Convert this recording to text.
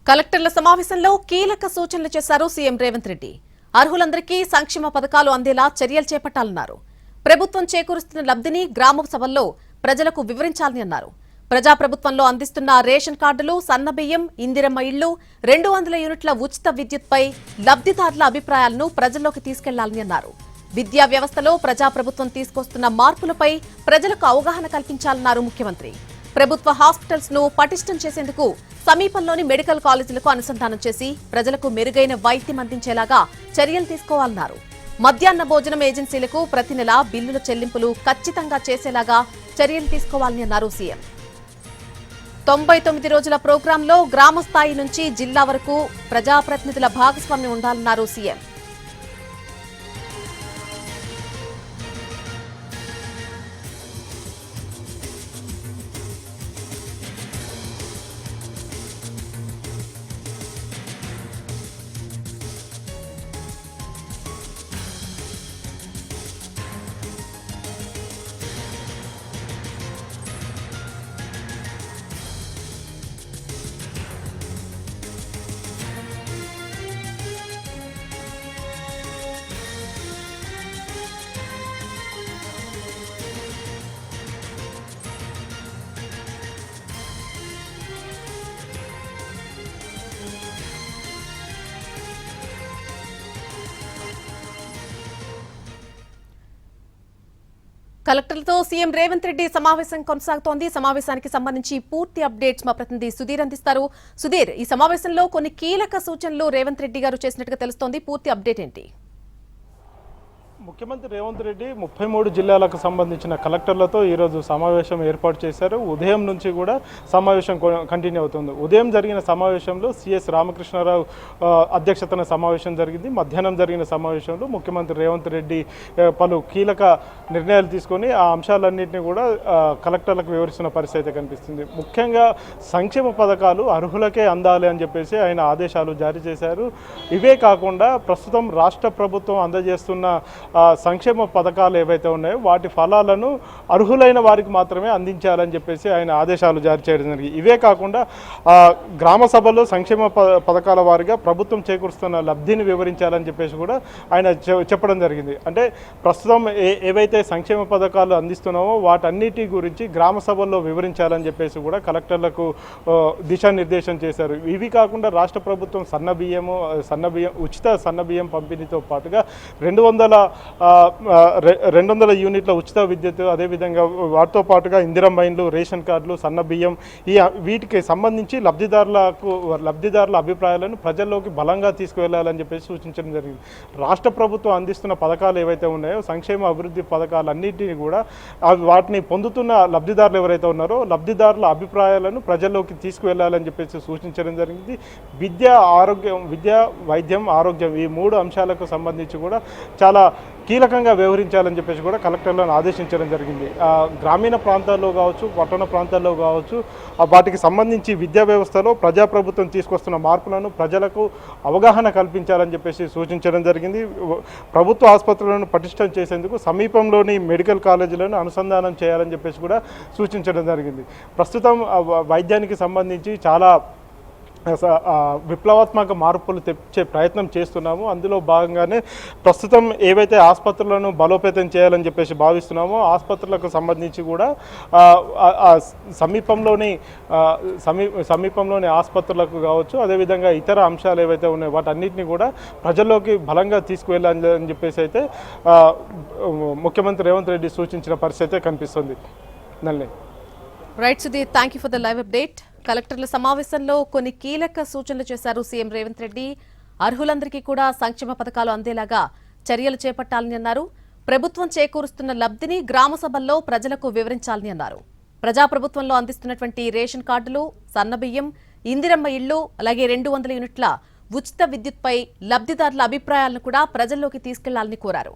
కలెక్టర్ల సమావేశంలో కీలక సూచనలు చేశారు సీఎం రేవంత్ రెడ్డి. అర్హులందరికీ సంక్షేమ పథకాలు అందేలా చర్యలు చేపట్టాలన్నారు. ప్రభుత్వం చేకూరుస్తున్న లబ్ధిని గ్రామ సభల్లో ప్రజలకు వివరించాలని అన్నారు. ప్రజాప్రభుత్వంలో అందిస్తున్న రేషన్ కార్డులు, సన్నబియ్యం, ఇందిరమ్మ ఇళ్లు, 200 యూనిట్ల ఉచిత విద్యుత్పై లబ్ధిదారుల అభిప్రాయాలను ప్రజల్లోకి తీసుకెళ్లాలని అన్నారు. విద్యా వ్యవస్థలో ప్రజాప్రభుత్వం తీసుకొస్తున్న మార్పులపై ప్రజలకు అవగాహన కల్పించాలన్నారు ముఖ్యమంత్రి. ప్రభుత్వ హాస్పిటల్స్ ను పటిష్టం చేసేందుకు సమీపంలోని మెడికల్ కాలేజీలకు అనుసంధానం చేసి ప్రజలకు మెరుగైన వైద్యం అందించేలాగా చర్యలు తీసుకోవాలన్నారు. మధ్యాహ్న భోజనం ఏజెన్సీలకు ప్రతి నెల బిల్లుల చెల్లింపులు ఖచ్చితంగా చేసేలాగా చర్యలు తీసుకోవాలని అన్నారు సీఎం. 99 రోజుల ప్రోగ్రాంలో గ్రామ స్థాయి నుంచి జిల్లా వరకు ప్రజాప్రతినిధుల భాగస్వామ్యం ఉండాలన్నారు సీఎం. కలెక్టర్లతో సీఎం రేవంత్ రెడ్డి సమావేశం కొనసాగుతోంది. సమావేశానికి సంబంధించి పూర్తి అప్డేట్స్ మా ప్రతినిధి సుధీర్ అందిస్తారు. సుధీర్, ఈ సమావేశంలో కొన్ని కీలక సూచనలు రేవంత్ రెడ్డి గారు చేసినట్టుగా తెలుస్తోంది. పూర్తి అప్డేట్ ఏంటి? ముఖ్యమంత్రి రేవంత్ రెడ్డి 33 జిల్లాలకు సంబంధించిన కలెక్టర్లతో ఈరోజు సమావేశం ఏర్పాటు చేశారు. ఉదయం నుంచి కూడా సమావేశం కంటిన్యూ అవుతుంది. ఉదయం జరిగిన సమావేశంలో సిఎస్ రామకృష్ణారావు అధ్యక్షతన సమావేశం జరిగింది. మధ్యాహ్నం జరిగిన సమావేశంలో ముఖ్యమంత్రి రేవంత్ రెడ్డి పలు కీలక నిర్ణయాలు తీసుకొని ఆ అంశాలన్నింటినీ కూడా కలెక్టర్లకు వివరిస్తున్న పరిస్థితి కనిపిస్తుంది. ముఖ్యంగా సంక్షేమ పథకాలు అర్హులకే అందాలి అని చెప్పేసి ఆయన ఆదేశాలు జారీ చేశారు. ఇవే కాకుండా ప్రస్తుతం రాష్ట్ర ప్రభుత్వం అందజేస్తున్న సంక్షేమ పథకాలు ఏవైతే ఉన్నాయో వాటి ఫలాలను అర్హులైన వారికి మాత్రమే అందించాలని చెప్పేసి ఆయన ఆదేశాలు జారీ చేయడం జరిగింది. ఇవే కాకుండా గ్రామ సభల్లో సంక్షేమ పథకాల వారిగా ప్రభుత్వం చేకూరుస్తున్న లబ్ధిని వివరించాలని చెప్పేసి కూడా ఆయన చెప్పడం జరిగింది. అంటే ప్రస్తుతం ఏవైతే సంక్షేమ పథకాలు అందిస్తున్నామో వాటన్నిటి గురించి గ్రామ సభల్లో వివరించాలని చెప్పేసి కూడా కలెక్టర్లకు దిశానిర్దేశం చేశారు. ఇవి కాకుండా రాష్ట్ర ప్రభుత్వం సన్నబియ్యం ఉచిత సన్నబియ్యం పంపిణీతో పాటుగా 200 యూనిట్ల ఉచిత విద్యుత్, అదేవిధంగా వాటితో పాటుగా ఇందిరమ్మ ఇండ్లు, రేషన్ కార్డులు, సన్నబియ్యం వీటికి సంబంధించి లబ్ధిదారుల అభిప్రాయాలను ప్రజల్లోకి బలంగా తీసుకువెళ్లాలని చెప్పేసి సూచించడం జరిగింది. రాష్ట్ర ప్రభుత్వం అందిస్తున్న పథకాలు ఏవైతే ఉన్నాయో సంక్షేమ అభివృద్ధి పథకాలన్నింటినీ కూడా వాటిని పొందుతున్న లబ్ధిదారులు ఎవరైతే ఉన్నారో లబ్ధిదారుల అభిప్రాయాలను ప్రజల్లోకి తీసుకువెళ్లాలని చెప్పేసి సూచించడం జరిగింది. విద్య, వైద్యం, ఆరోగ్యం ఈ 3 అంశాలకు సంబంధించి కూడా చాలా కీలకంగా వ్యవహరించాలని చెప్పేసి కూడా కలెక్టర్లను ఆదేశించడం జరిగింది. గ్రామీణ ప్రాంతాల్లో కావచ్చు, పట్టణ ప్రాంతాల్లో కావచ్చు, వాటికి సంబంధించి విద్యా వ్యవస్థలో ప్రజాప్రభుత్వం తీసుకొస్తున్న మార్పులను ప్రజలకు అవగాహన కల్పించాలని చెప్పేసి సూచించడం జరిగింది. ప్రభుత్వ ఆసుపత్రులను పటిష్టం చేసేందుకు సమీపంలోని మెడికల్ కాలేజీలను అనుసంధానం చేయాలని చెప్పేసి కూడా సూచించడం జరిగింది. ప్రస్తుతం వైద్యానికి సంబంధించి చాలా విప్లవాత్మక మార్పులు తెచ్చే ప్రయత్నం చేస్తున్నాము. అందులో భాగంగానే ప్రస్తుతం ఏవైతే ఆసుపత్రులను బలోపేతం చేయాలని చెప్పేసి భావిస్తున్నామో ఆసుపత్రులకు సంబంధించి కూడా సమీపంలోని ఆసుపత్రులకు కావచ్చు, అదేవిధంగా ఇతర అంశాలు ఏవైతే ఉన్నాయో వాటన్నిటిని కూడా ప్రజల్లోకి బలంగా తీసుకువెళ్ళాలని చెప్పేసి అయితే ముఖ్యమంత్రి రేవంత్ రెడ్డి సూచించిన పరిస్థితి కనిపిస్తుంది. Right Sudheer, thank you for the live update. కలెక్టర్ల సమావేశంలో కొన్ని కీలక సూచనలు చేశారు సీఎం రేవంత్ రెడ్డి. అర్హులందరికీ కూడా సంక్షేమ పథకాలు అందేలాగా చర్యలు చేపట్టాలని అన్నారు. ప్రభుత్వం చేకూరుస్తున్న లబ్ధిని గ్రామ సభల్లో ప్రజలకు వివరించాలని అన్నారు. ప్రజాప్రభుత్వంలో అందిస్తున్నటువంటి రేషన్ కార్డులు, సన్నబియ్యం, ఇందిరమ్మ ఇళ్లు, అలాగే 200 యూనిట్ల ఉచిత విద్యుత్పై లబ్ధిదారుల అభిప్రాయాలను కూడా ప్రజల్లోకి తీసుకెళ్లాలని కోరారు.